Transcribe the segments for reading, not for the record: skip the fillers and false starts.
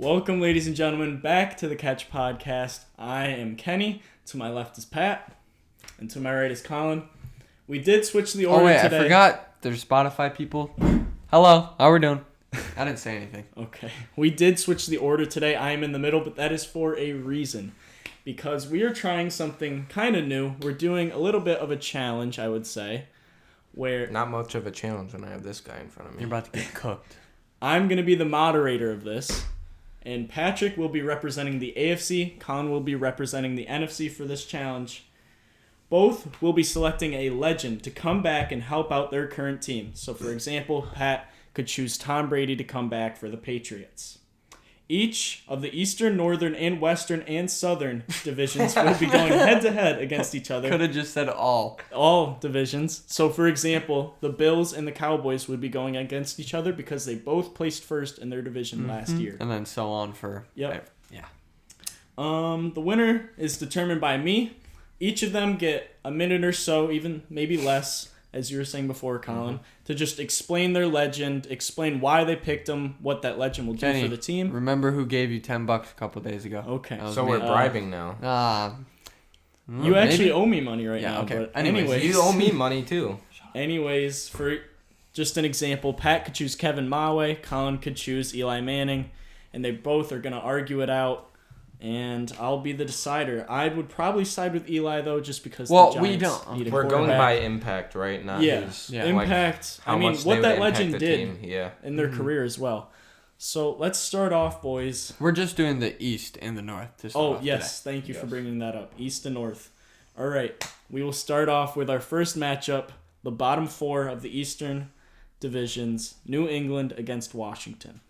Welcome, ladies and gentlemen, back to the Catch Podcast. I am Kenny. To my left is Pat. And to my right is Collin. We did switch the order today. I forgot. There's Spotify people. Hello. How we doing? I didn't say anything. Okay. We did switch the order today. I am in the middle, but that is for a reason. Because we are trying something kind of new. We're doing a little bit of a challenge, I would say. Where not much of a challenge when I have this guy in front of me. You're about to get cooked. I'm going to be the moderator of this. And Patrick will be representing the AFC. Collin will be representing the NFC for this challenge. Both will be selecting a legend to come back and help out their current team. So, for example, Pat could choose Tom Brady to come back for the Patriots. Each of the Eastern, Northern, and Western and Southern divisions will be going head-to-head against each other. Could have just said all. All divisions. So, for example, the Bills and the Cowboys would be going against each other because they both placed first in their division last year. And then so on for... Yep. Yeah. The winner is determined by me. Each of them get a minute or so, even maybe less, as you were saying before, Collin, to just explain their legend, explain why they picked them, what that legend will do for the team. Remember who gave you $10 a couple days ago? Okay. So we're bribing now. You actually owe me money right now. Okay. But anyways, you owe me money too. Anyways, for just an example, Pat could choose Kevin Mawe, Collin could choose Eli Manning, and they both are going to argue it out. And I'll be the decider. I would probably side with Eli, though, just because the Giants need a quarterback. We're going by impact, right? Not his, impact. Like, I mean, what that legend did team. in their career as well. So let's start off, boys. We're just doing the East and the North to start off yes. today. Thank you for bringing that up. East and North. All right. We will start off with our first matchup, the bottom four of the Eastern divisions, New England against Washington.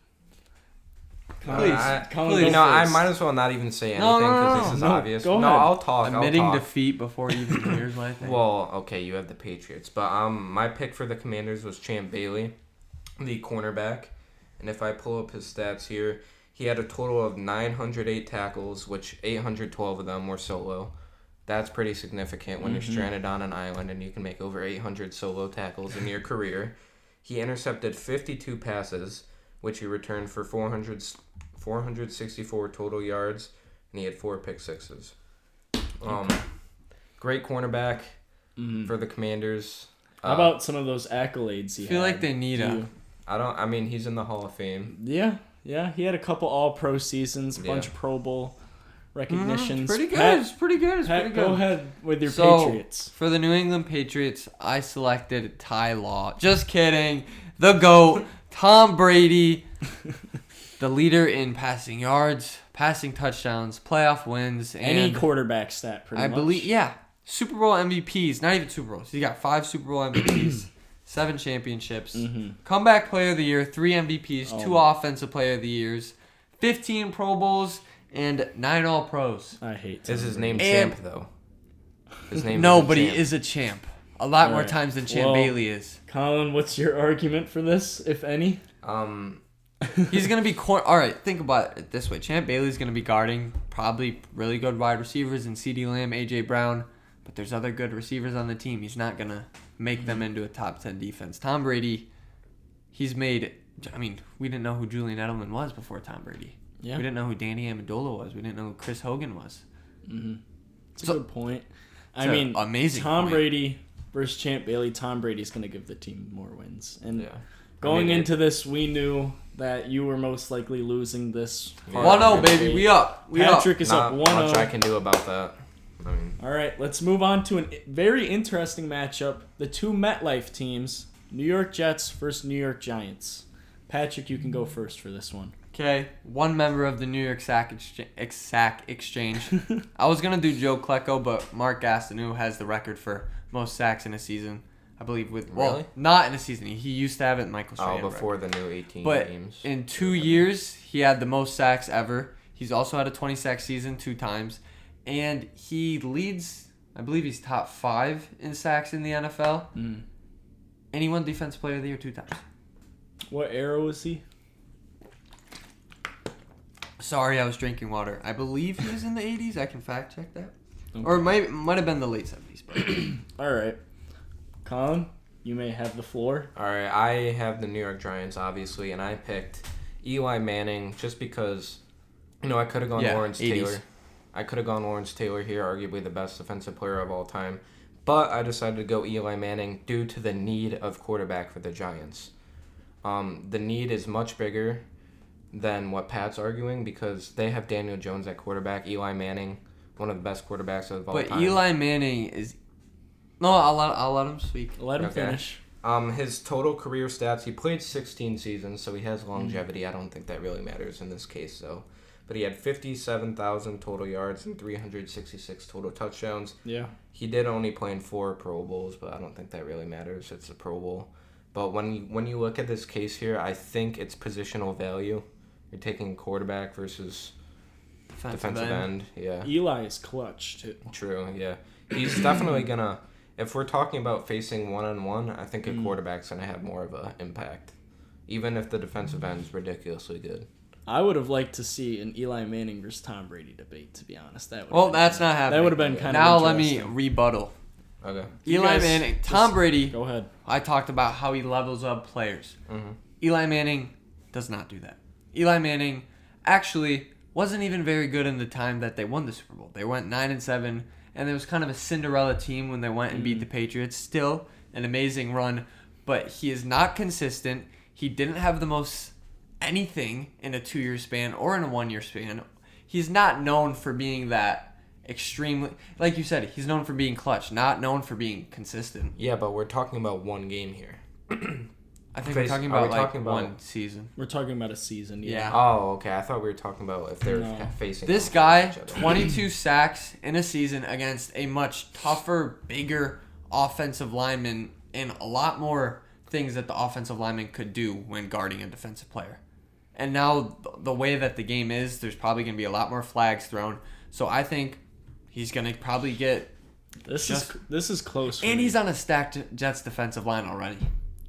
Please. I might as well not even say anything because this is obvious. Go ahead. I'll talk. Admitting defeat before you even hears my thing. Well, okay, you have the Patriots, but my pick for the Commanders was Champ Bailey, the cornerback, and if I pull up his stats here, he had a total of 908 tackles, which 812 of them were solo. That's pretty significant when you're stranded on an island and you can make over 800 solo tackles in your career. He intercepted 52 passes, which he returned for 464 total yards, and he had 4 pick sixes. Great cornerback for the Commanders. How about some of those accolades he had? I feel like they need he's in the Hall of Fame. Yeah. He had a couple All-Pro seasons, a bunch of Pro Bowl recognitions. Pretty good. It's pretty good. Go ahead with your Patriots. For the New England Patriots, I selected Ty Law. Just kidding. The GOAT, Tom Brady, the leader in passing yards, passing touchdowns, playoff wins. And any quarterback stat, pretty much. I believe, Super Bowl MVPs. Not even Super Bowls. He got 5 Super Bowl MVPs, 7 championships, comeback player of the year, 3 MVPs, 2 offensive player of the years, 15 Pro Bowls, and 9 All-Pros. I hate Is his name Champ, though? His name but he is a champ. A lot more times than Champ Bailey is. Collin, what's your argument for this, if any? He's going to be... All right, think about it this way. Champ Bailey's going to be guarding probably really good wide receivers in CeeDee Lamb, A.J. Brown, but there's other good receivers on the team. He's not going to make them into a top 10 defense. Tom Brady, he's made... I mean, we didn't know who Julian Edelman was before Tom Brady. Yeah. We didn't know who Danny Amendola was. We didn't know who Chris Hogan was. It's a good point. I mean, amazing Tom point. Brady versus Champ Bailey. Tom Brady's going to give the team more wins. And going into this, we knew that you were most likely losing this. 1-0, baby. We up. Patrick is up 1-0. Not much I can do about that. All right, let's move on to a very interesting matchup. The 2 MetLife teams, New York Jets versus New York Giants. Patrick, you can go first for this one. Okay, one member of the New York Sack Exchange. I was going to do Joe Klecko, but Mark Gastineau has the record for most sacks in a season. I believe Really? Not in a season. He used to have it in Michael Strahan. Before the new 18 but games. But in 2 years, he had the most sacks ever. He's also had a 20-sack season 2 times. And he leads, I believe he's top 5 in sacks in the NFL. And he won Defensive Player of the Year 2 times. What era was he? Sorry, I was drinking water. I believe he was in the 80s. I can fact check that. Okay. Or it might have been the late 70s. But. All right. Collin, you may have the floor. All right, I have the New York Giants, obviously, and I picked Eli Manning just because I could have gone Lawrence 80s. Taylor. I could have gone Lawrence Taylor here, arguably the best defensive player of all time. But I decided to go Eli Manning due to the need of quarterback for the Giants. The need is much bigger than what Pat's arguing because they have Daniel Jones at quarterback, Eli Manning, one of the best quarterbacks of all time. But Eli Manning is... No, I'll let him speak. Let him finish. His total career stats, he played 16 seasons, so he has longevity. I don't think that really matters in this case, though. But he had 57,000 total yards and 366 total touchdowns. Yeah. He did only play in 4 Pro Bowls, but I don't think that really matters. It's a Pro Bowl. But when you look at this case here, I think it's positional value. You're taking quarterback versus defensive end. Yeah. Eli is clutch, too. True, yeah. He's definitely going to... If we're talking about facing one-on-one, I think a quarterback's going to have more of an impact. Even if the defensive end's ridiculously good. I would have liked to see an Eli Manning versus Tom Brady debate, to be honest. That's not happening. That would have been kind of Now let me rebuttal. Okay. Eli Manning, Tom Brady. Go ahead. I talked about how he levels up players. Mm-hmm. Eli Manning does not do that. Eli Manning actually wasn't even very good in the time that they won the Super Bowl. They went 9-7, and it was kind of a Cinderella team when they went and beat the Patriots. Still an amazing run, but he is not consistent. He didn't have the most anything in a 2-year span or in a 1-year span. He's not known for being that extremely, like you said, he's known for being clutch, not known for being consistent. Yeah, but we're talking about one game here. I think we're talking about one season. We're talking about a season. Yeah. Oh, okay. I thought we were talking about if they're facing this guy, 22 sacks in a season against a much tougher, bigger offensive lineman, and a lot more things that the offensive lineman could do when guarding a defensive player. And now the way that the game is, there's probably going to be a lot more flags thrown. So I think he's going to probably get... This is close. And he's on a stacked Jets defensive line already.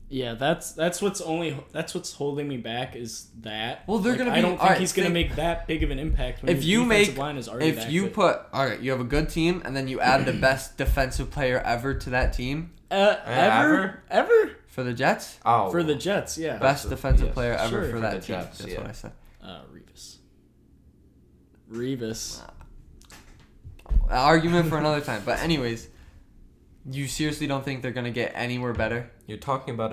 Yeah, that's what's holding me back is that. Well, they're going to be... I don't think he's going to make that big of an impact when his defensive line is already that good. All right, you have a good team, and then you add the best defensive player ever to that team. Ever? For the Jets? Oh. For the Jets, yeah. Best defensive player ever Sure, for that the team. Jets, That's what I said. Revis. Argument for another time. But anyways, you seriously don't think they're going to get anywhere better? You're talking about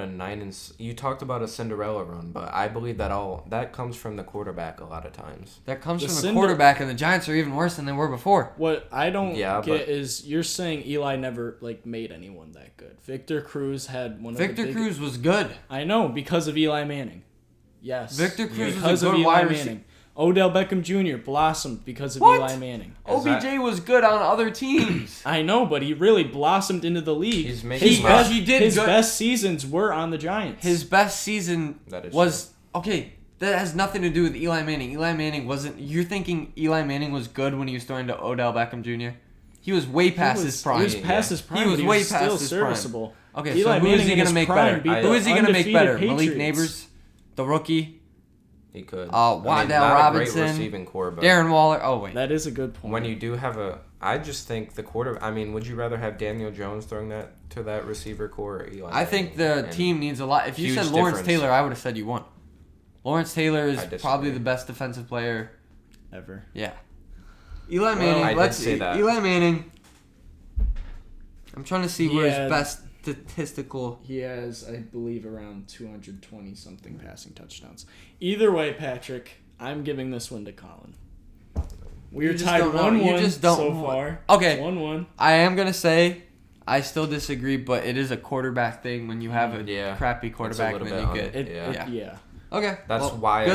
you talked about a Cinderella run, but I believe that comes from the quarterback a lot of times. That comes from the quarterback, and the Giants are even worse than they were before. What I don't get is you're saying Eli never made anyone that good. Victor Cruz had one of Victor Cruz was good. I know, because of Eli Manning. Yes. Victor Cruz because was a of good Eli wide Manning. receiver. Odell Beckham Jr. blossomed because of What? Eli Manning. OBJ was good on other teams. I know, but he really blossomed into the league. He's making his best seasons were on the Giants. His best season was okay. That has nothing to do with Eli Manning. Eli Manning wasn't. You're thinking Eli Manning was good when he was throwing to Odell Beckham Jr. He was way past his prime. He was past his prime. He was way past still his serviceable. Prime. Okay, Eli so who is he going to make better? Who is he going to make better? Patriots. Malik Neighbors, the rookie. He could. Wandale Robinson, a great receiving core, but Darren Waller. Oh wait, that is a good point. When you do have I just think the quarter. I mean, would you rather have Daniel Jones throwing that to that receiver core or Eli? I think the team needs a lot. If you said Lawrence Taylor, I would have said you won. Lawrence Taylor is probably the best defensive player ever. Yeah. Eli Manning. Let's say that. Eli Manning. I'm trying to see where his best statistical. He has, I believe, around 220 something passing touchdowns. Either way, Patrick, I'm giving this one to Collin. We're tied 1-1 so far. Okay. 1-1. I am gonna say I still disagree, but it is a quarterback thing. When you have a crappy quarterback, then you get Yeah. Okay. That's why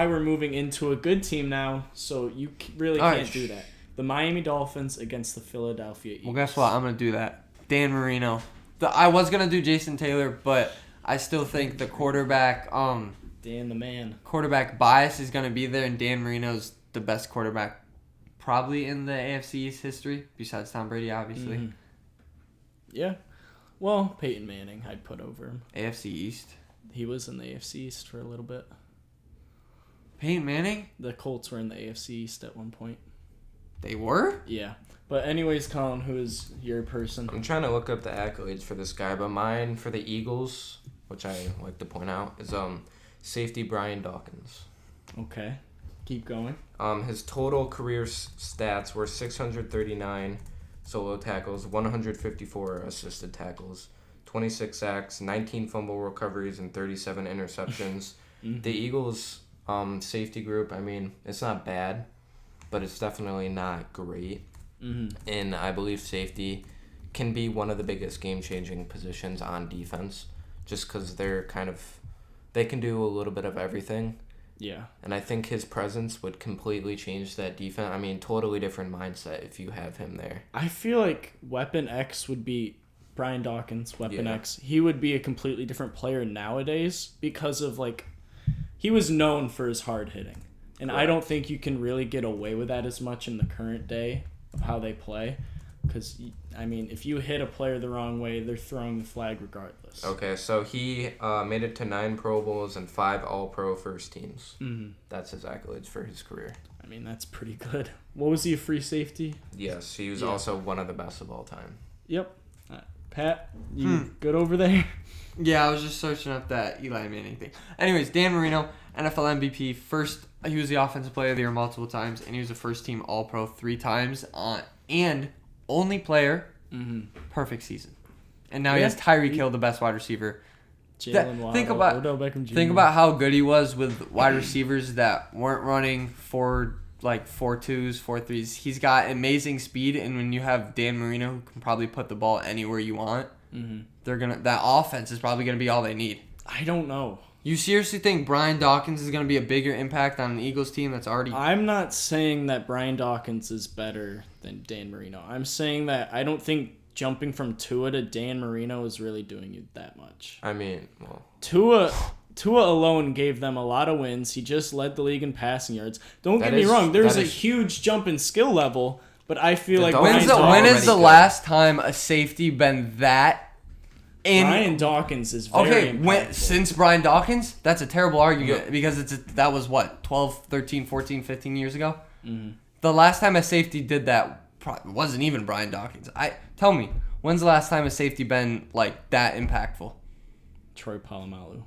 we're moving into a good team now. So you really can't do that. The Miami Dolphins against the Philadelphia Eagles. Well, guess what? I'm gonna do that. Dan Marino. I was gonna do Jason Taylor, but I still think the quarterback. Dan the man. Quarterback bias is gonna be there, and Dan Marino's the best quarterback probably in the AFC East history, besides Tom Brady, obviously. Mm-hmm. Yeah. Well, Peyton Manning, I'd put over him. AFC East. He was in the AFC East for a little bit. Peyton Manning? The Colts were in the AFC East at one point. They were? Yeah. But anyways, Collin, who is your person? I'm trying to look up the accolades for this guy, but mine for the Eagles, which I like to point out, is safety Brian Dawkins. Okay. Keep going. His total career stats were 639 solo tackles, 154 assisted tackles, 26 sacks, 19 fumble recoveries, and 37 interceptions. The Eagles' safety group, I mean, it's not bad, but it's definitely not great. And I believe safety can be one of the biggest game-changing positions on defense, just because they can do a little bit of everything. Yeah. And I think his presence would completely change that defense. I mean, totally different mindset if you have him there. I feel like Weapon X would be Brian Dawkins, Weapon Yeah. X. He would be a completely different player nowadays because of, like, he was known for his hard hitting. And I don't think you can really get away with that as much in the current day of how they play. Because, I mean, if you hit a player the wrong way, they're throwing the flag regardless. Okay, so he made it to 9 Pro Bowls and 5 All-Pro first teams. That's his accolades for his career. I mean, that's pretty good. What was he, a free safety? Yes, he was also one of the best of all time. Yep. Pat, you good over there? Yeah, I was just searching up that Eli Manning thing. Anyways, Dan Marino, NFL MVP. First, he was the Offensive Player of the Year multiple times, and he was a first-team All-Pro 3 times. And only player, perfect season. And now he has Tyreek Hill, the best wide receiver. Jalen Waddle, think about Odell Beckham Jr. Think about how good he was with wide receivers that weren't running 4.2s, 4.3s. He's got amazing speed, and when you have Dan Marino, who can probably put the ball anywhere you want, that offense is probably gonna be all they need. I don't know. You seriously think Brian Dawkins is gonna be a bigger impact on an Eagles team that's already? I'm not saying that Brian Dawkins is better than Dan Marino. I'm saying that I don't think jumping from Tua to Dan Marino is really doing you that much. I mean, well, Tua alone gave them a lot of wins. He just led the league in passing yards. Don't get me wrong. There's a huge jump in skill level, but I feel like when is the last time a safety been that? Brian Dawkins is very impactful. Since Brian Dawkins, that's a terrible argument because that was what, 12, 13, 14, 15 years ago? The last time a safety did that wasn't even Brian Dawkins. Tell me, when's the last time a safety been like that impactful? Troy Polamalu.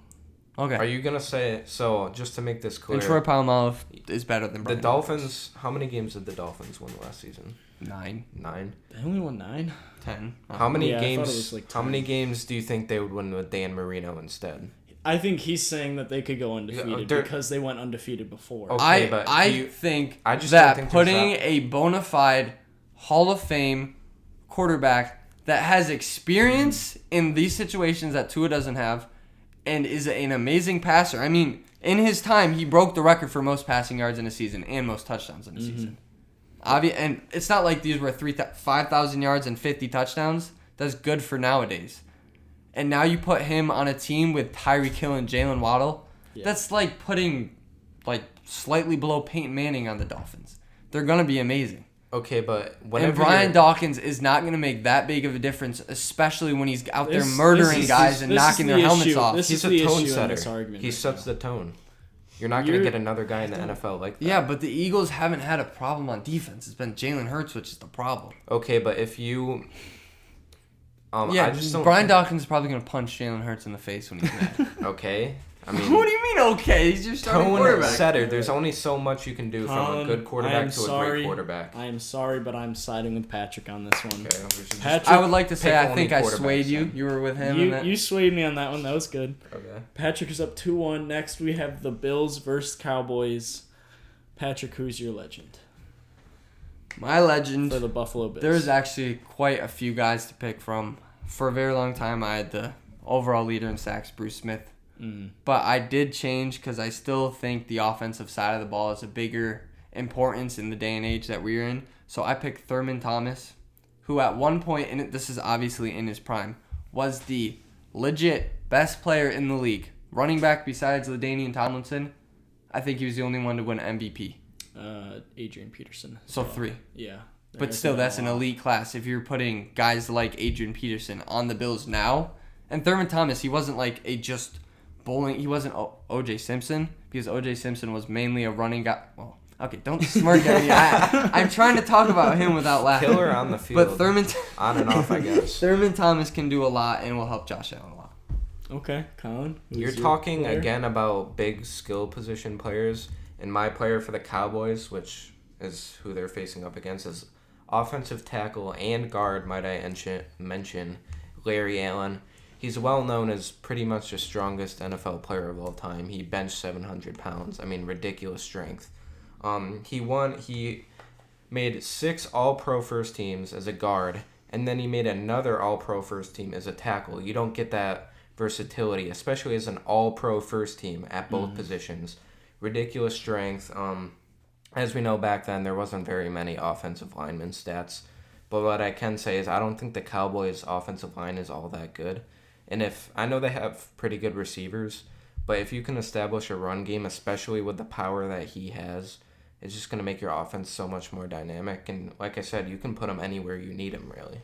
Okay. Are you going to say, so just to make this clear. And Troy Polamalu is better than Brian Dolphins, Dawkins. how many games did the Dolphins win last season? 9. 9? They only won 9? 10. How many games? I thought it was like 10. How many games do you think they would win with Dan Marino instead? I think he's saying that they could go undefeated because they went undefeated before. Okay, but I think don't that think putting a bona fide Hall of Fame quarterback that has experience in these situations that Tua doesn't have and is an amazing passer. I mean, in his time, he broke the record for most passing yards in a season and most touchdowns in a season. And it's not like these were 5,000 yards and 50 touchdowns. That's good for nowadays. And now you put him on a team with Tyreek Hill and Jalen Waddle. Yeah. That's like putting slightly below Peyton Manning on the Dolphins. They're going to be amazing. Okay, but and Brian Dawkins is not going to make that big of a difference, especially when he's out there murdering guys and knocking their helmets off. He's a tone setter. He sets the tone. You're not going to get another guy in the NFL like that. Yeah, but the Eagles haven't had a problem on defense. It's been Jalen Hurts, which is the problem. Okay, but if you... Brian Dawkins is probably going to punch Jalen Hurts in the face when he's mad. Okay. I mean, what do you mean okay? He's just starting quarterback. Setter. There's only so much you can do from a good quarterback to a great quarterback. I am sorry, but I'm siding with Patrick on this one. Okay, Patrick, I would like to say I think I swayed you. You were with him. You swayed me on that one. That was good. Okay. Patrick is up 2-1. Next we have the Bills versus Cowboys. Patrick, who's your legend? My legend for the Buffalo Bills. There's actually quite a few guys to pick from. For a very long time, I had the overall leader in sacks, Bruce Smith. But I did change because I still think the offensive side of the ball is a bigger importance in the day and age that we're in. So I picked Thurman Thomas, who at one point, and this is obviously in his prime, was the legit best player in the league. Running back besides LaDainian Tomlinson, I think he was the only one to win MVP. Adrian Peterson. So 3. Yeah. But still, that's an elite class if you're putting guys like Adrian Peterson on the Bills now. And Thurman Thomas, he wasn't like a just bowling. He wasn't O.J. Simpson because O.J. Simpson was mainly a running guy. Well, okay, don't smirk at me. I'm trying to talk about him without laughing. Killer on the field. But Thurman... on and off, I guess. Thurman Thomas can do a lot and will help Josh Allen a lot. Okay, Collin. You're talking again about big skill position players, And my player for the Cowboys, which is who they're facing up against, is offensive tackle and guard, might I mention, Larry Allen. He's well known as pretty much the strongest NFL player of all time. He benched 700 pounds. I mean, ridiculous strength. He made 6 All-Pro first teams as a guard, and then he made another All-Pro first team as a tackle. You don't get that versatility, especially as an All-Pro first team at both positions. Ridiculous strength. As we know back then, there wasn't very many offensive lineman stats. But what I can say is I don't think the Cowboys' offensive line is all that good. And I know they have pretty good receivers, but if you can establish a run game, especially with the power that he has, it's just going to make your offense so much more dynamic. And like I said, you can put him anywhere you need him, really.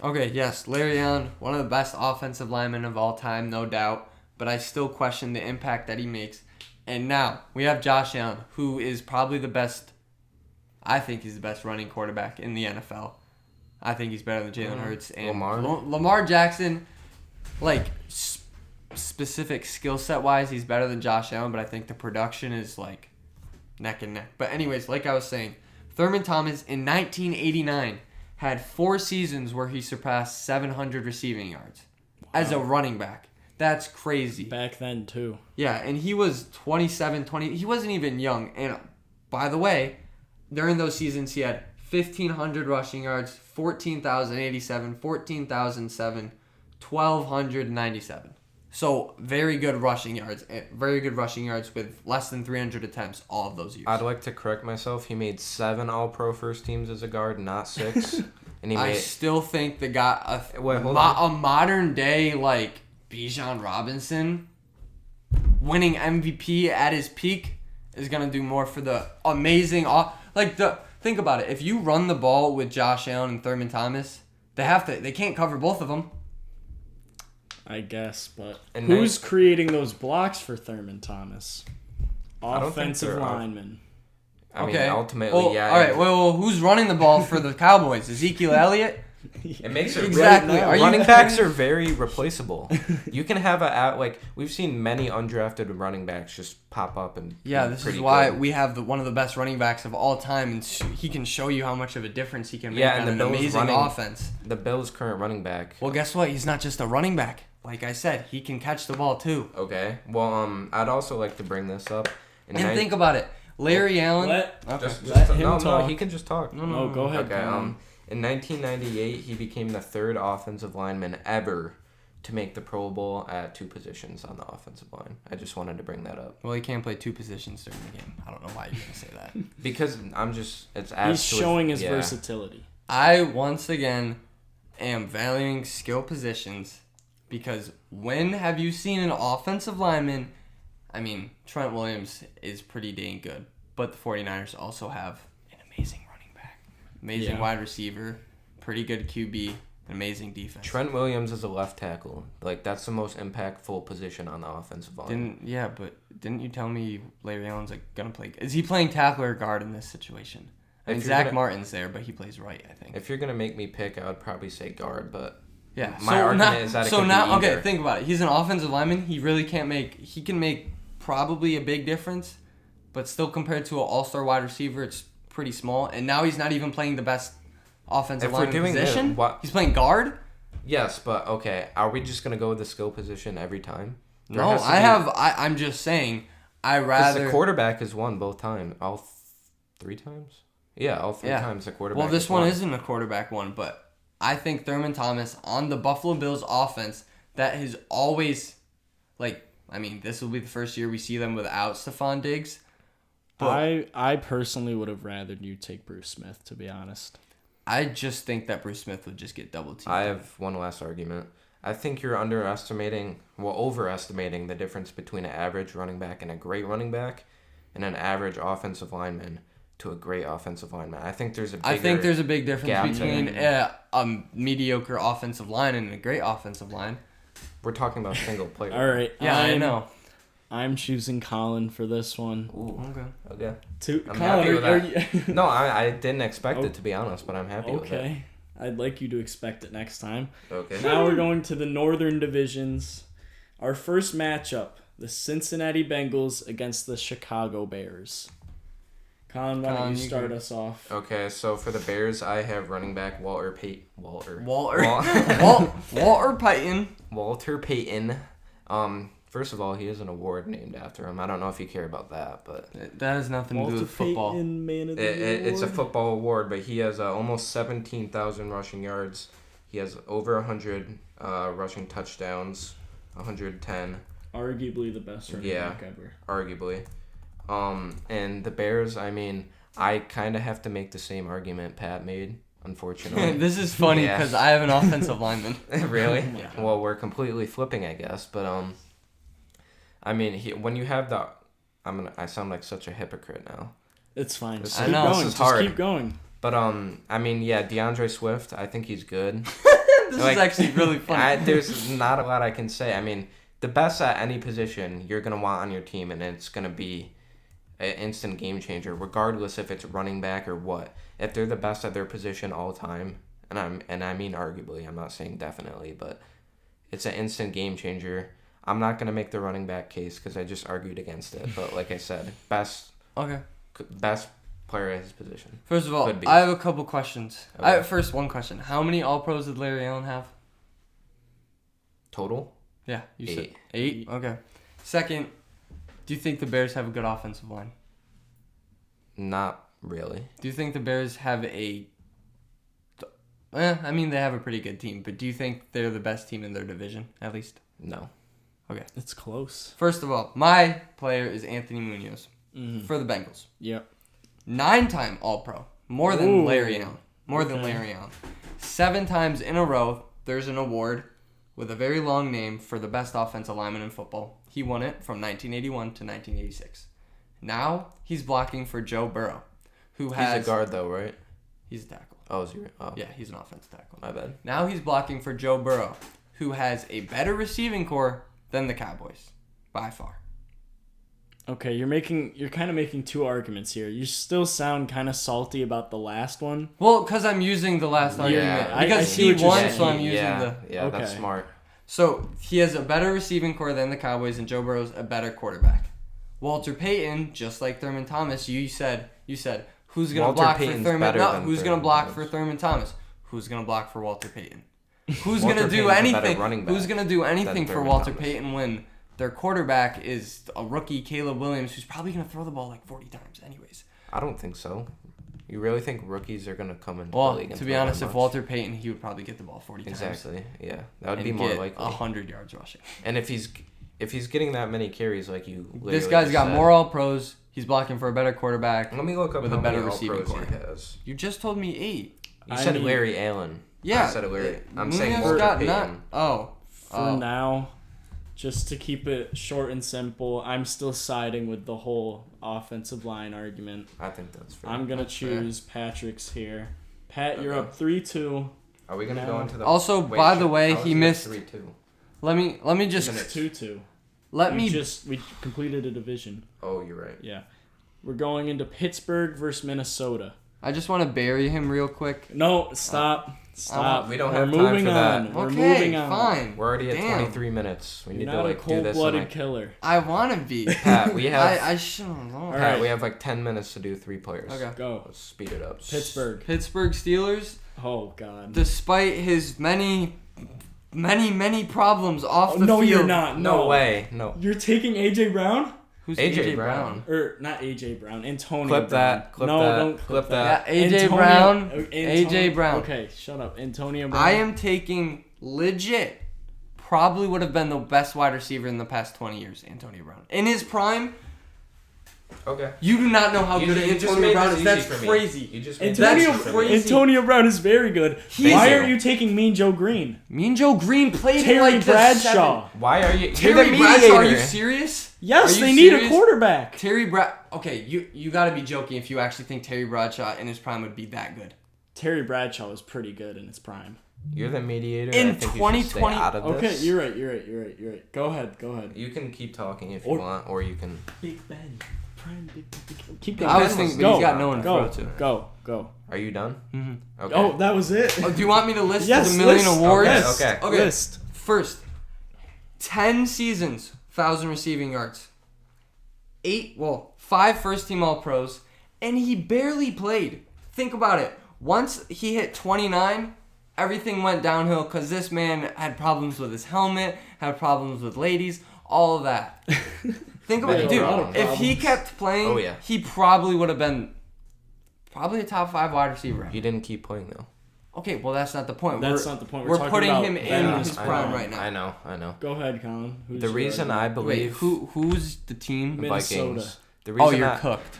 Okay, yes, Larry Allen, one of the best offensive linemen of all time, no doubt. But I still question the impact that he makes. And now we have Josh Allen, who is probably the best. I think he's the best running quarterback in the NFL. I think he's better than Jalen Hurts and Lamar Jackson. Like specific skill set wise, he's better than Josh Allen, but I think the production is like neck and neck. But anyways, like I was saying, Thurman Thomas in 1989 had 4 seasons where he surpassed 700 receiving yards as a running back. That's crazy. Back then, too. Yeah, and he was 20. He wasn't even young. And by the way, during those seasons, he had 1,500 rushing yards, 14,087, 14,007, 1,297. So very good rushing yards. Very good rushing yards with less than 300 attempts all of those years. I'd like to correct myself. He made 7 All-Pro first teams as a guard, not 6. And I still think the guy, a modern day like Bijan Robinson winning MVP at his peak is gonna do more for the amazing. Think about it. If you run the ball with Josh Allen and Thurman Thomas, they can't cover both of them. I guess, but who's creating those blocks for Thurman Thomas? Offensive lineman. I mean, ultimately, yeah. All right. Well, who's running the ball for the Cowboys? Ezekiel Elliott. It makes it exactly. Running backs are very replaceable. You can have we've seen many undrafted running backs just pop up and this is why we have one of the best running backs of all time, and he can show you how much of a difference he can make on an amazing offense. The Bills' current running back. Well, guess what? He's not just a running back. Like I said, he can catch the ball too. Okay. Well, I'd also like to bring this up. Think about it. Larry Allen. Let him talk. No, he can just talk. No, go ahead. Okay. In 1998, he became the 3rd offensive lineman ever to make the Pro Bowl at 2 positions on the offensive line. I just wanted to bring that up. Well, he can't play 2 positions during the game. I don't know why you're going to say that. Because he's showing his versatility. I, once again, am valuing skill positions because when have you seen an offensive lineman? I mean, Trent Williams is pretty dang good, but the 49ers also have an amazing running back, amazing wide receiver, pretty good QB, an amazing defense. Trent Williams is a left tackle. Like, that's the most impactful position on the offensive line. But didn't you tell me Larry Allen's going to play? Is he playing tackle or guard in this situation? I mean, Zach Martin's there, but he plays right, I think. If you're going to make me pick, I would probably say guard, but yeah. My argument is that it could be either. Okay, think about it. He's an offensive lineman. He really can't he can make probably a big difference, but still compared to an all-star wide receiver, it's pretty small. And now he's not even playing the best offensive lineman position. He's playing guard? Yes, but okay. Are we just going to go with the skill position every time? I'm just saying, the quarterback has won both times. All 3 times? Yeah, all 3 times the quarterback. Well, this one isn't a quarterback one, but I think Thurman Thomas on the Buffalo Bills offense that has always, this will be the first year we see them without Stephon Diggs. But I personally would have rather you take Bruce Smith, to be honest. I just think that Bruce Smith would just get double teamed. I have one last argument. I think you're overestimating the difference between an average running back and a great running back and an average offensive lineman to a great offensive lineman. I think there's a big difference between a mediocre offensive line and a great offensive line. We're talking about single player. All right. Yeah, I know. I'm choosing Collin for this one. Ooh, okay. I'm happy with that. No, I didn't expect it, to be honest, but I'm happy with it. Okay. I'd like you to expect it next time. Okay. Now we're going to the Northern Divisions. Our first matchup, the Cincinnati Bengals against the Chicago Bears. Collin, why don't you start us off? Okay, so for the Bears, I have running back Walter Payton. Walter Payton. First of all, he has an award named after him. I don't know if you care about that, but that has nothing to do with football. Payton, man of the it's a football award, but he has almost 17,000 rushing yards. He has over 100 rushing touchdowns, 110. Arguably the best running back ever. Arguably. And the Bears, I mean, I kind of have to make the same argument Pat made, unfortunately. This is funny because I have an offensive lineman. Really? Yeah. Well, we're completely flipping, I guess. But, I mean, when you have the... I sound like such a hypocrite now. It's fine. This Keep is going. hard. Just keep going. But, I mean, yeah, DeAndre Swift, I think he's good. This is actually really funny. There's not a lot I can say. I mean, the best at any position you're going to want on your team, and it's going to be an instant game changer, regardless if it's running back or what. If they're the best at their position all time, and I mean arguably, I'm not saying definitely, but it's an instant game changer. I'm not going to make the running back case because I just argued against it. But like I said, best player at his position. First of all, I have a couple questions. Okay. First, one question. How many All-Pros did Larry Allen have? Total? Yeah, you 8. said 8? Okay. Second, do you think the Bears have a good offensive line? Not really. Do you think the Bears have they have a pretty good team, but do you think they're the best team in their division, at least? No. Okay. It's close. First of all, my player is Anthony Munoz for the Bengals. Yep. 9-time All-Pro. More than Larry Allen. 7 times in a row, there's an award with a very long name for the best offensive lineman in football. He won it from 1981 to 1986. Now, he's blocking for Joe Burrow, who has... He's a guard, though, right? He's a tackle. Oh, is he? Oh. Yeah, he's an offensive tackle. My bad. Now he's blocking for Joe Burrow, who has a better receiving core than the Cowboys, by far. Okay, you're kind of making two arguments here. You still sound kind of salty about the last one. Well, because I'm using the last argument. Because he won, so I'm using the... Yeah, that's smart. So, he has a better receiving core than the Cowboys, and Joe Burrow's a better quarterback. Walter Payton, just like Thurman Thomas, you said, who's going to block for Thurman? No, who's going to block for Thurman Thomas? Who's going to block for Walter Payton? Who's going to do anything? Who's going to do anything for Walter Payton when their quarterback is a rookie, Caleb Williams, who's probably going to throw the ball like 40 times anyways? I don't think so. You really think rookies are going to come into the league? Well, to be honest, if Walter Payton, he would probably get the ball 40 times. Exactly, yeah. That would be more likely. 100 yards rushing. And if he's getting that many carries like you literally this guy's got said, more All-Pros. He's blocking for a better quarterback. Let me look up with how a better many receiving All-Pros core. he has. You just told me 8. You said Larry Allen. Yeah. I said Larry. I'm Munoz saying Walter Payton. For now, just to keep it short and simple, I'm still siding with the whole offensive line argument. I think that's fair. I'm going to choose Patrick's here. Pat, you're up 3-2. Are we going to go into the... Also, by the way, he missed... 3-2? Let me just... It's 2-2. We completed a division. Oh, you're right. Yeah. We're going into Pittsburgh versus Minnesota. I just want to bury him real quick. No, stop. Stop. We don't have time for that. We're moving on. Fine. We're already at 23 minutes. We need to do do this. You're not a cold-blooded killer. I want to be. Pat, we have... I shouldn't know. Pat, we have like 10 minutes to do 3 players. Okay. Go. Let's speed it up. Pittsburgh Steelers. Oh, God. Despite his many problems off the field. No, you're not. No way. No. You're taking A.J. Brown? Who's A.J. Brown? Or not A.J. Brown. Antonio Clip Brown. that. Clip no, that. don't clip that. Yeah, A.J. Brown. A.J. Brown. Okay, shut up. Antonio Brown. I am taking legit. Probably would have been the best wide receiver in the past 20 years, Antonio Brown. In his prime... Okay. You do not know how good Antonio Brown is. That's crazy. Antonio Brown is very good. Why are you taking Mean Joe Green? Mean Joe Green played Terry like Bradshaw. Why are you... Terry Bradshaw, are you serious? Yes, they need a quarterback. Okay, you got to be joking if you actually think Terry Bradshaw in his prime would be that good. Terry Bradshaw was pretty good in his prime. You're the mediator. In 2020. Okay, you're right. Go ahead. You can keep talking if you want, or you can... Big Ben. Keep going. I was thinking, but he's got no one to throw to. Go. Are you done? Mm-hmm. Okay. Oh, that was it. Do you want me to list the million awards? Okay. List. First, 10 seasons, 1,000 receiving yards. 5 first-team All-Pros, and he barely played. Think about it. Once he hit 29, everything went downhill because this man had problems with his helmet, had problems with ladies, all of that. Think about it, dude. If he kept playing, he probably would have been a top 5 wide receiver. He didn't keep playing, though. Okay, well, that's not the point. That's not the point. We're putting him in his prime right now. I know. Go ahead, Collin. The reason I believe... Wait, who's the team? Minnesota. Vikings. The reason you're cooked.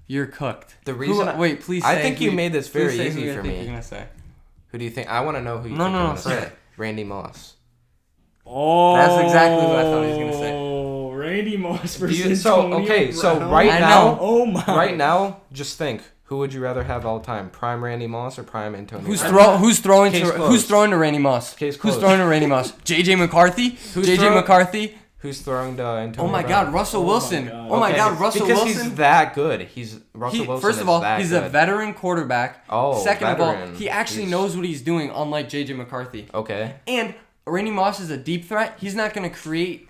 You're cooked. The reason... Wait, please say... I think you made this very easy who for you think me. you're gonna say. Who do you think? I want to know who you think No, you're going to say. say. Randy Moss. Oh, that's exactly who I thought he was gonna say. Oh, Randy Moss versus Antonio Brown. So right now... Oh, my. Right now, just think. Who would you rather have all time? Prime Randy Moss or prime Antonio Who's Brown? who's throwing to Randy Moss? Case Who's closed. throwing to Randy Moss? JJ McCarthy? McCarthy? Who's throwing to Antonio Oh my Brown? God, Russell Wilson. Oh my God, Russell because Wilson. He's that good. Russell Wilson First of all, he's good. a veteran quarterback. Oh, Second of veteran. all, he actually knows what he's doing, unlike JJ McCarthy. Okay. And Randy Moss is a deep threat. He's not going to create...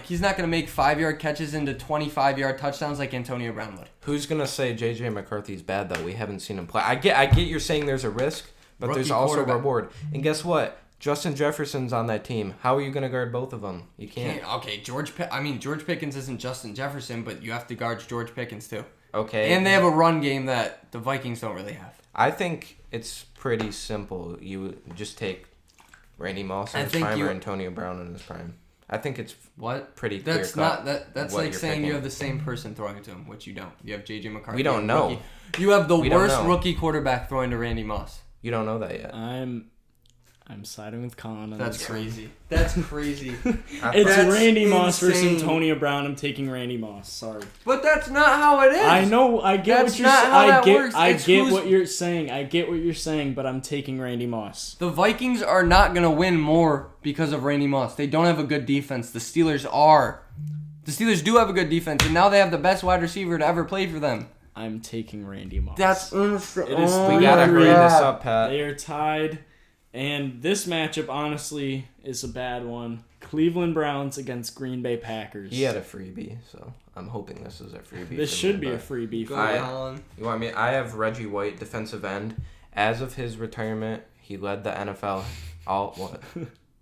he's not going to make 5-yard catches into 25-yard touchdowns like Antonio Brown would. Who's going to say J.J. McCarthy's bad, though? We haven't seen him play. I get you're saying there's a risk, but Rookie there's also a quarterback. reward. And guess what? Justin Jefferson's on that team. How are you going to guard both of them? You can't. Okay, George Pickens isn't Justin Jefferson, but you have to guard George Pickens, too. Okay. And they have a run game that the Vikings don't really have. I think it's pretty simple. You just take Randy Moss in his prime or Antonio Brown in his prime. I think it's pretty clear. That's like saying you have the same person throwing to him, which you don't. You have JJ McCarthy. We don't know. Rookie. You have the worst rookie quarterback throwing to Randy Moss. You don't know that yet. I'm siding with Collin. That's crazy. That's crazy. It's Randy Moss versus Antonio Brown. I'm taking Randy Moss. Sorry. But that's not how it is. I know. I get what you're saying. I get what you're saying. I get what you're saying, but I'm taking Randy Moss. The Vikings are not going to win more because of Randy Moss. They don't have a good defense. The Steelers are. The Steelers do have a good defense, and now they have the best wide receiver to ever play for them. I'm taking Randy Moss. That's insane. It is we gotta hurry this up, Pat. They are tied. And this matchup, honestly, is a bad one. Cleveland Browns against Green Bay Packers. He had a freebie, so I'm hoping this is a freebie. This should be a freebie. You want me? I have Reggie White, defensive end. As of his retirement, he led the NFL. What?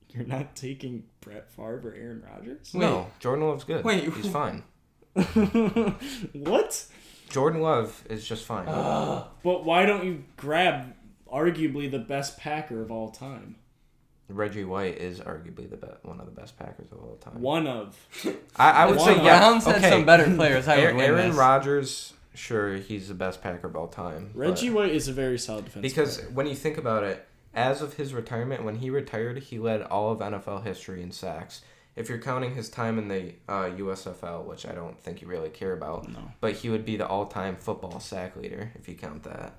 You're not taking Brett Favre or Aaron Rodgers? No, Jordan Love's good. He's fine. What? Jordan Love is just fine. But why don't you grab arguably the best Packer of all time? Reggie White is arguably one of the best Packers of all time. One of. I would say yeah. Browns had some better players. Aaron Rodgers, sure, he's the best Packer of all time. Reggie White is a very solid defensive because player. When you think about it, as of his retirement, when he retired, he led all of NFL history in sacks. If you're counting his time in the USFL, which I don't think you really care about, no. But he would be the all-time football sack leader if you count that.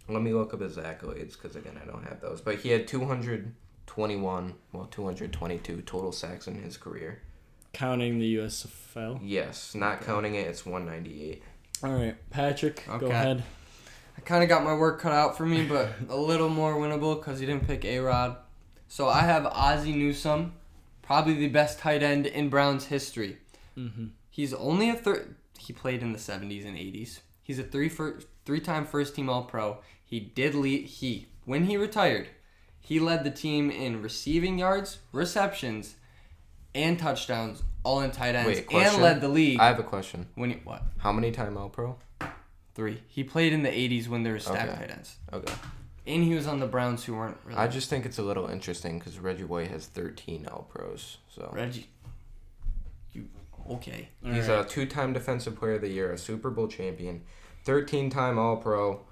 Let me look up his accolades because, again, I don't have those. But he had 222 total sacks in his career. Counting the USFL? Yes. Not counting it, it's 198. All right. Patrick, go ahead. I kind of got my work cut out for me, but a little more winnable because you didn't pick A-Rod. So I have Ozzie Newsome, probably the best tight end in Browns history. Mm-hmm. He's only he played in the 70s and 80s. He's a three-time first-team All-Pro. He did lead. When he retired, he led the team in receiving yards, receptions, and touchdowns, all in tight ends, and led the league. I have a question. What? How many time All-Pro? 3. He played in the 80s when there were stacked tight ends. Okay. And he was on the Browns, who weren't really. I just think it's a little interesting because Reggie White has 13 All-Pros. So Reggie. Okay. He's a 2-time Defensive Player of the Year, a Super Bowl champion, 13-time All-Pro,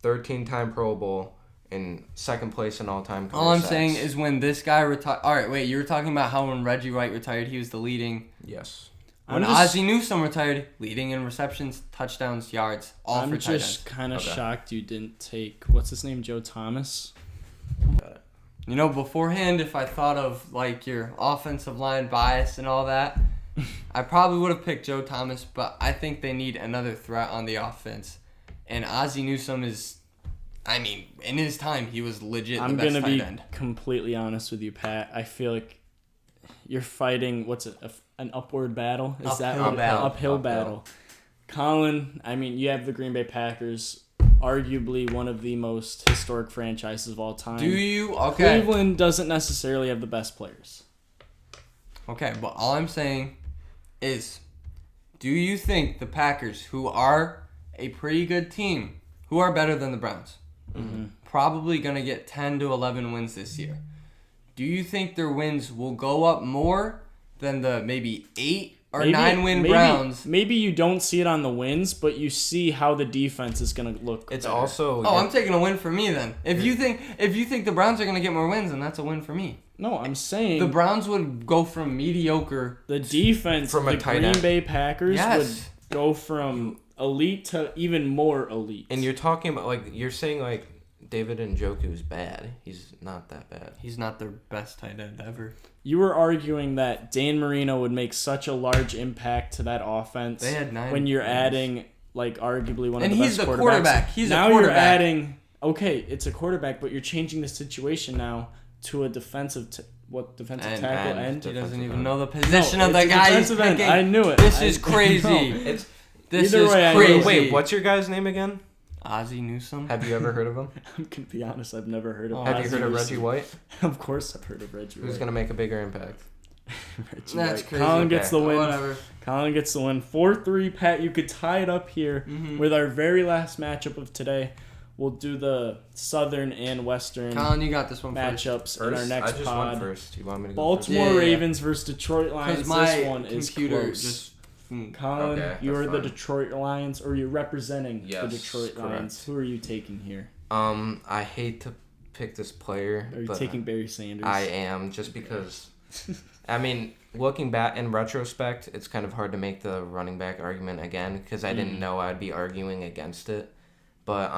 13-time Pro Bowl, and second place in all-time career All I'm sacks. saying is when this guy retired... All right, wait. You were talking about how when Reggie White retired, he was the leading... Yes. When Ozzie Newsome retired, leading in receptions, touchdowns, yards, all for tight ends. I'm just kind of shocked you didn't take... What's his name? Joe Thomas? You know, beforehand, if I thought of, like, your offensive line bias and all that... I probably would have picked Joe Thomas, but I think they need another threat on the offense. And Ozzie Newsome is, in his time, he was legit the best tight end. I'm going to be completely honest with you, Pat. I feel like you're fighting, an upward battle? Is that Uphill battle. Uphill battle. Collin, I mean, you have the Green Bay Packers, arguably one of the most historic franchises of all time. Do you? Okay. Cleveland doesn't necessarily have the best players. Okay, but all I'm saying is, do you think the Packers, who are a pretty good team, who are better than the Browns, probably going to get 10 to 11 wins this year, do you think their wins will go up more than the maybe 8 or 9-win Browns? Maybe you don't see it on the wins, but you see how the defense is going to look. It's better. also. Oh, I'm taking a win for me then. If you think the Browns are going to get more wins, then that's a win for me. No, I'm saying The Browns would go from mediocre. the defense From a the tight Green end. Bay Packers Yes. would go from elite to even more elite. And you're talking about, like, you're saying, like, David Njoku's bad. He's not that bad. He's not their best tight end ever. You were arguing that Dan Marino would make such a large impact to that offense. They had 9 when you're wins. adding, like, arguably one And of the he's best the quarterbacks. quarterback. He's now a quarterback. you're adding. Okay, it's a quarterback, but you're changing the situation now to a defensive. Defensive And- tackle and end? He doesn't Defensive even end. know the position No, of the it's a guy he's defensive end. picking. I knew it. This I- is crazy. It's This Either is way, I know. crazy. Wait, what's your guy's name again? Ozzie Newsome? Have you ever heard of him? I'm gonna be honest. I've never heard of. Oh, Have you Ozzie heard of Newsome. Reggie White? Of course, I've heard of Reggie. Who's White. gonna make a bigger impact? Reggie That's White. crazy. Collin gets the Okay. win. Whatever. Collin gets the win. 4-3, Pat. You could tie it up here with our very last matchup of today. We'll do the Southern and Western Colin, you got this one first. matchups in our next I just pod. went first. You want me to go Baltimore Yeah. Ravens versus Detroit Because Lions. my This one is computer close. just... Colin, Okay, you are that's the fine. Detroit Lions, or you're representing the Yes, Detroit correct. Lions. Who are you taking here? I hate to pick this player, Are you but taking Barry Sanders? I am just because. I mean, looking back in retrospect, it's kind of hard to make the running back argument again because I didn't know I'd be arguing against it. But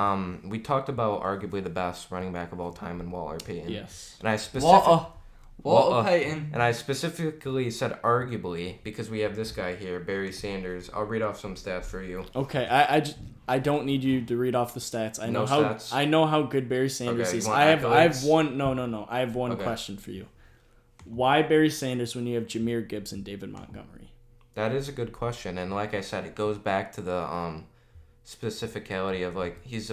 we talked about arguably the best running back of all time in Walter Payton. Yes. And I specifically. Walter Payton. And I specifically said arguably because we have this guy here, Barry Sanders. I'll read off some stats for you. Okay, I don't need you to read off the stats. I know No how stats? I know how good Barry Sanders Okay, you is. want I have accolades? one I have one Okay. question for you. Why Barry Sanders when you have Jameer Gibbs and David Montgomery? That is a good question, and like I said, it goes back to the specificality of like he's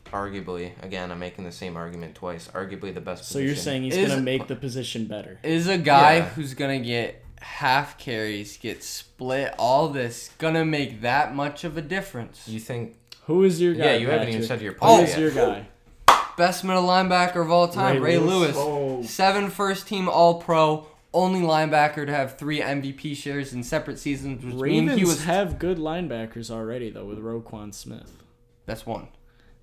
arguably, again, I'm making the same argument twice. Arguably the best. So you're position. saying he's gonna make the position better? Is a guy Yeah. who's going to get half carries, get split, all this, going to make that much of a difference? You think? Who is your guy? Yeah, you haven't even Patrick? said your Who player is yet. your guy? Best middle linebacker of all time, Ray Lewis. Oh. 7 first-team All-Pro, only linebacker to have 3 MVP shares in separate seasons, which means Ravens he was... have good linebackers already though with Roquan Smith. That's one.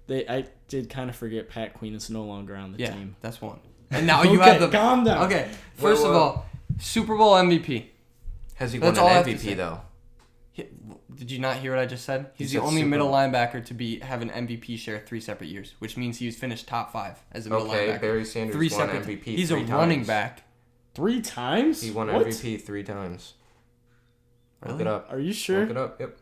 I did kind of forget Pat Queen is no longer on the Yeah, team. that's one. And now you Okay, have the... calm down. Okay, first of all, Super Bowl MVP. Has he That's won all I an have to say. MVP though? Did you not hear what I just said? He's He the said only Super middle Bowl. linebacker to have an MVP share 3 separate years, which means he was finished top 5 as a middle Okay, linebacker. Barry Sanders 3 won separate. MVP. He's a 3 running times. back. 3 times? He won What? MVP 3 times. Look Really? it up. Are you sure? Look it up. Yep.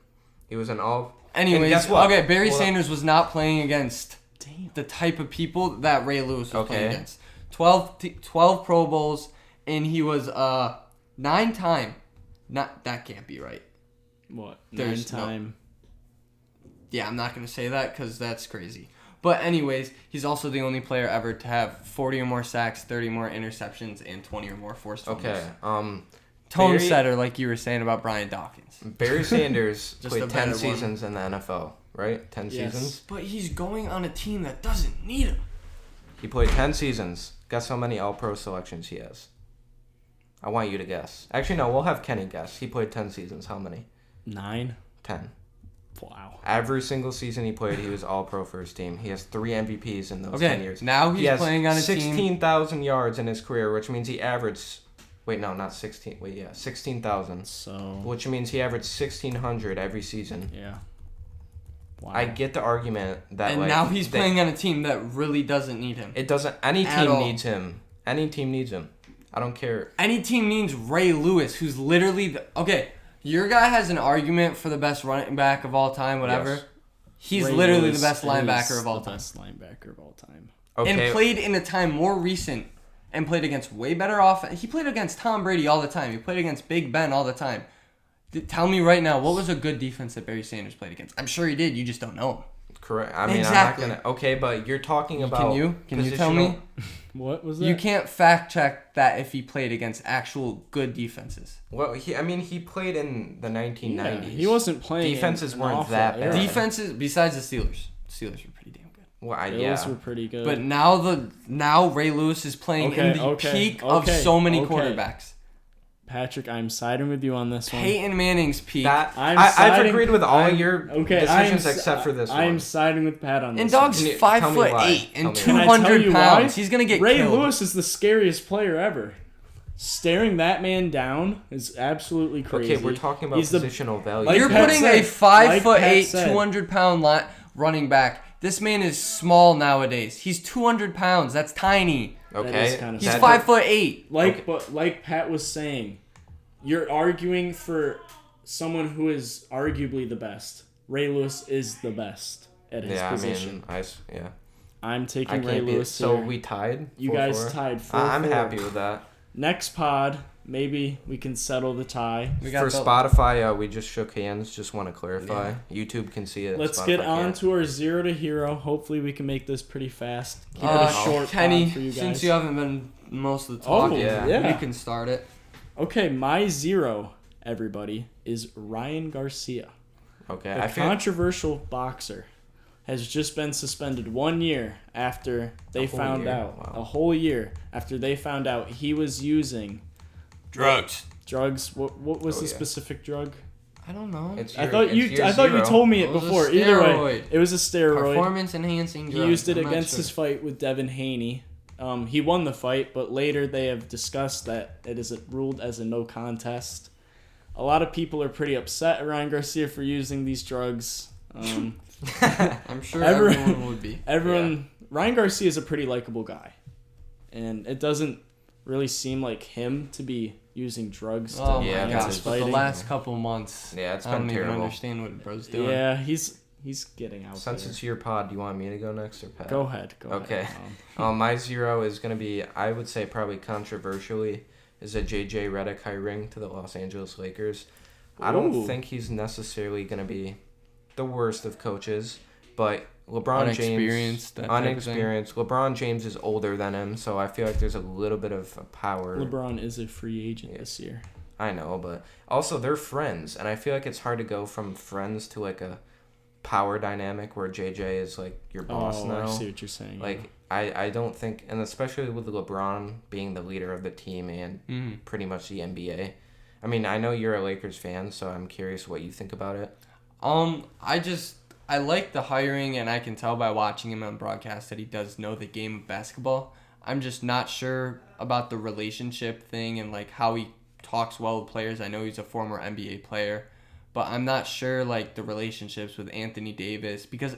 He was an all. Anyways, And guess what? okay, Barry Hold up. Sanders was not playing against Damn. the type of people that Ray Lewis was playing Okay. against. 12 Pro Bowls, and he was 9-time. Not that can't be right. What? There's 9-time. Yeah, I'm not gonna say that because that's crazy. But anyways, he's also the only player ever to have 40 or more sacks, 30 more interceptions, and 20 or more forced fumbles. Okay. Tone Barry- setter, like you were saying about Brian Dawkins. Barry Sanders Just a played better 10 one. seasons in the NFL, right? 10 Yes. seasons. But he's going on a team that doesn't need him. He played 10 seasons. Guess how many All-Pro selections he has? I want you to guess. Actually, no, we'll have Kenny guess. He played 10 seasons. How many? 9? 10. Wow. Every single season he played, he was All-Pro first team. He has 3 MVPs in those 10 Okay, years. now He he's has playing on a team. 16,000 yards in his career, which means he averaged... Wait, no, not 16. Wait, yeah, 16,000. So, Which means he averaged 1,600 every season. yeah. Wow. I get the argument that And like, now he's they- playing on a team that really doesn't need him. It doesn't. Any At team all. needs him. Any team needs him. I don't care. Any team needs Ray Lewis, who's literally the... Okay, your guy has an argument for the best running back of all time, whatever. Yes. He's Ray literally Lewis the best linebacker is of all the time. best linebacker of all time. Okay. And played in a time more recent and played against way better offense. He played against Tom Brady all the time. He played against Big Ben all the time. Tell me right now, what was a good defense that Barry Sanders played against? I'm sure he did. You just don't know him. Correct. I mean, Exactly. I'm not gonna. Okay, but you're talking about. Can you tell me? What was that? You can't fact check that if he played against actual good defenses. Well, he played in the 1990s. Yeah, he wasn't playing. Defenses an weren't awful that era. bad. Defenses besides the Steelers. Steelers were pretty damn good. Well, Bills were pretty good. But now Ray Lewis is playing in the peak of so many quarterbacks. Patrick, I'm siding with you on this one. Peyton Manning's peak. I've agreed with all your decisions except for this one. I'm siding with Pat on this. And Dog's Can you- tell me why? 5'8" Tell and me why. 200 Can I tell you pounds. why? He's gonna get Ray killed. Lewis is the scariest player ever. Staring that man down is absolutely crazy. Okay, we're talking about He's positional value. like You're Pat putting said- a 5'8", like Pat said. 200-pound running back. This man is small nowadays. He's 200 pounds. That's tiny. That Okay, is kinda He's sad. 5'8". But like Pat was saying, you're arguing for someone who is arguably the best. Ray Lewis is the best at his position. I'm taking Ray Lewis So here. we tied. You 4-4? guys tied 4-4. I'm happy with that. Next pod, maybe we can settle the tie. For Spotify, we just shook hands. Just want to clarify. Yeah. YouTube can see it. Let's Spotify get on can't. to our 0 to hero. Hopefully we can make this pretty fast. Keep it a short Kenny, pod for you guys. since you haven't been most of the talk, yeah. you can start it. Okay, my 0, everybody, is Ryan Garcia. Okay, A controversial boxer has just been suspended 1 year after they found out. Wow. A whole year after they found out he was using Drugs. drugs. What was the yeah. specific drug? I don't know. I thought you told me it It was a before. Either way, steroid. it was a steroid. Performance enhancing drugs. He used it I'm not against sure. his fight with Devin Haney. He won the fight, but later they have discussed that it is ruled as a no contest. A lot of people are pretty upset at Ryan Garcia for using these drugs. I'm sure everyone would be. Ryan Garcia is a pretty likable guy, and it doesn't really seem like him to be using drugs. Oh Yeah, my that's gosh! his But the fighting. last couple months, Yeah, it's I been don't terrible. even understand what bro's doing. Yeah, he's getting out Since there. it's your pod, do you want me to go next or Pat? Go ahead. Okay. My 0 is going to be, I would say probably controversially, is a J.J. Redick hiring to the Los Angeles Lakers. I don't Ooh. think he's necessarily going to be the worst of coaches, but LeBron James... Unexperienced. LeBron James is older than him, so I feel like there's a little bit of power. LeBron is a free agent this year. I know, but also they're friends, and I feel like it's hard to go from friends to like a power dynamic where JJ is like your boss now. I see what you're saying. Like I don't think, and especially with LeBron being the leader of the team and pretty much the NBA. I mean, I know you're a Lakers fan, so I'm curious what you think about it. I like the hiring, and I can tell by watching him on broadcast that he does know the game of basketball. I'm just not sure about the relationship thing and like how he talks well with players. I know he's a former NBA player, but I'm not sure like the relationships with Anthony Davis, because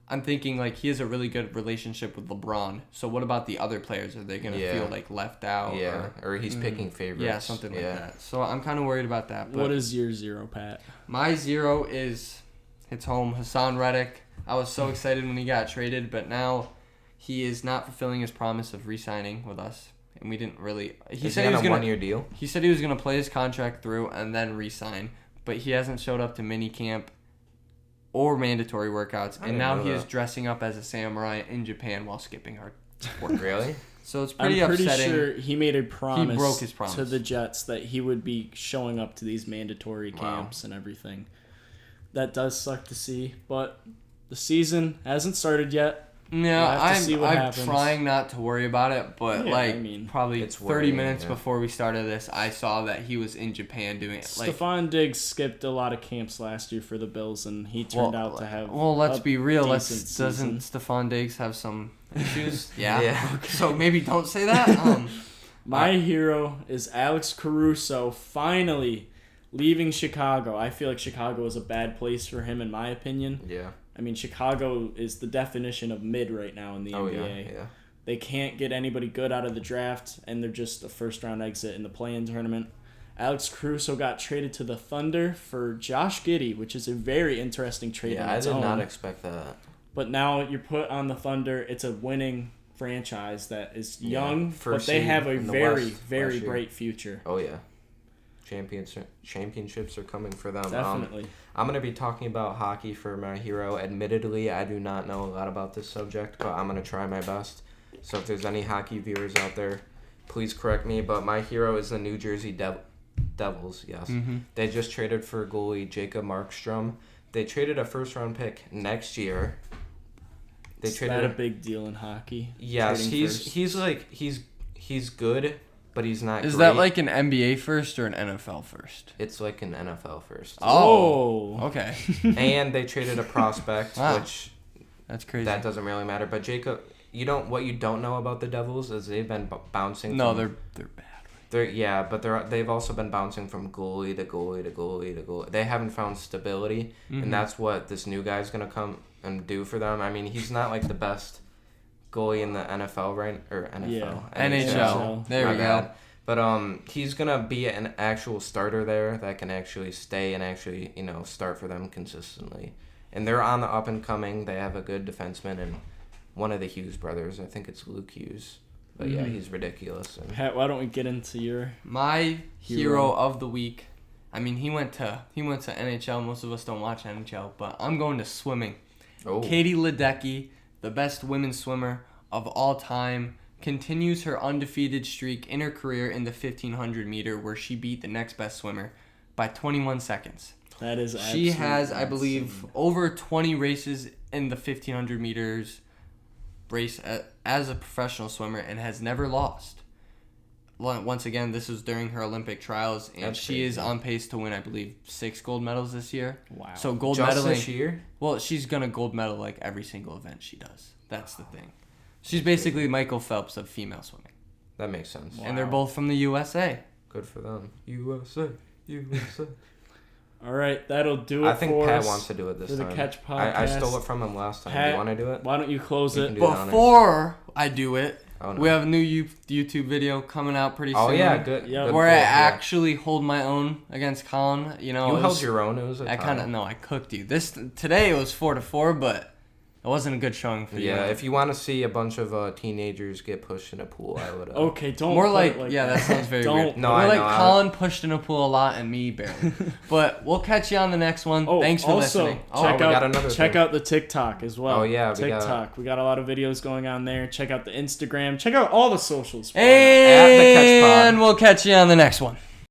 I'm thinking like he has a really good relationship with LeBron. So what about the other players? Are they gonna feel like left out? Yeah, or he's picking favorites. Yeah, something like that. So I'm kind of worried about that. But what is your 0, Pat? my 0 is hits home. Hassan Reddick. I was so excited when he got traded, but now he is not fulfilling his promise of re-signing with us. And we didn't really. He said he was on a gonna 1-year deal. He said he was gonna play his contract through and then re-sign, but he hasn't showed up to mini camp or mandatory workouts, and now he is dressing up as a samurai in Japan while skipping our work. Really? So it's I'm pretty upsetting. sure he made a promise. He broke his promise to the Jets that he would be showing up to these mandatory camps and everything. That does suck to see, but the season hasn't started yet. Yeah, We'll have to see what I'm happens. trying not to worry about it, but probably it's 30 worrying, minutes before we started this, I saw that he was in Japan doing it. Stephon Diggs skipped a lot of camps last year for the Bills, and he turned out to have. Well, let's be real. decent Doesn't season. Stephon Diggs have some issues? Yeah. Yeah. So maybe don't say that. My hero is Alex Caruso finally leaving Chicago. I feel like Chicago is a bad place for him, in my opinion. Yeah. I mean, Chicago is the definition of mid right now in the NBA. Yeah. They can't get anybody good out of the draft, and they're just a first-round exit in the play-in tournament. Alex Caruso got traded to the Thunder for Josh Giddey, which is a very interesting trade on I its did own. not expect that. But now you're put on the Thunder. It's a winning franchise that is Yeah, young, but first they seed have a in the very, West very last year. bright future. Oh yeah, championships are coming for them. Definitely. I'm gonna be talking about hockey for my hero. Admittedly, I do not know a lot about this subject, but I'm gonna try my best. So if there's any hockey viewers out there, please correct me. But my hero is the New Jersey Devils. Yes, They just traded for goalie Jacob Markstrom. They traded a first-round pick next year. Is that a big deal in hockey? Yes, Trading first? he's good, but he's not. Is great. that like an NBA first or an NFL first? It's like an NFL first. Oh, Whoa. okay. And they traded a prospect, Wow. which That's crazy. that doesn't really matter. But Jacob, what you don't know about the Devils is they've been bouncing. No, from, they're bad. they've also been bouncing from goalie to goalie to goalie to goalie. They haven't found stability, and that's what this new guy's gonna come and do for them. I mean, he's not like the best goalie in the NFL, right? Or NFL. Yeah. NHL. There My we go. bad. But he's gonna be an actual starter there that can actually stay and actually start for them consistently. And they're on the up and coming. They have a good defenseman and one of the Hughes brothers. I think it's Luke Hughes. But yeah, he's ridiculous. And Pat, why don't we get into your My hero of the week. I mean, he went to NHL. Most of us don't watch NHL, but I'm going to swimming. Katie Ledecky, the best women's swimmer of all time, continues her undefeated streak in her career in the 1500 meter, where she beat the next best swimmer by 21 seconds. That is She has, I absolutely believe, insane. over 20 races in the 1500 meters race as a professional swimmer and has never lost. Once again, this was during her Olympic trials, and That's she is crazy. on pace to win, I believe, 6 gold medals this year. Wow. So gold just medaling. this year? Well, she's gonna gold medal like every single event she does. That's the thing. She's basically Michael Phelps of female swimming, That makes sense. Wow. and they're both from the USA. Good for them. USA. All right, that'll do it I think for Pat us wants to do it this for the time. Catch I podcast. stole it from him last time. Do Pat, you want to do it? Why don't you close You it? can do it. honors. Before I do it, Oh, no. we have a new YouTube video coming out pretty soon. Oh yeah, good. Yeah. good Where I pull, yeah. actually hold my own against Collin. You know, You it held was- your own. It was a I kind tie. of no, I cooked you. Today it was 4-4, but it wasn't a good showing for you. Yeah, if you want to see a bunch of teenagers get pushed in a pool, I would. Okay, don't More put like, it like yeah, that sounds very Don't. weird. No, More I like know, Collin pushed in a pool a lot and me barely. But we'll catch you on the next one. Oh, Thanks for also, listening. check we got out another check thing. out the TikTok as well. Oh, yeah, TikTok. We got a lot of videos going on there. Check out the Instagram. Check out all the socials. for that. At the Catch Pod. And we'll catch you on the next one.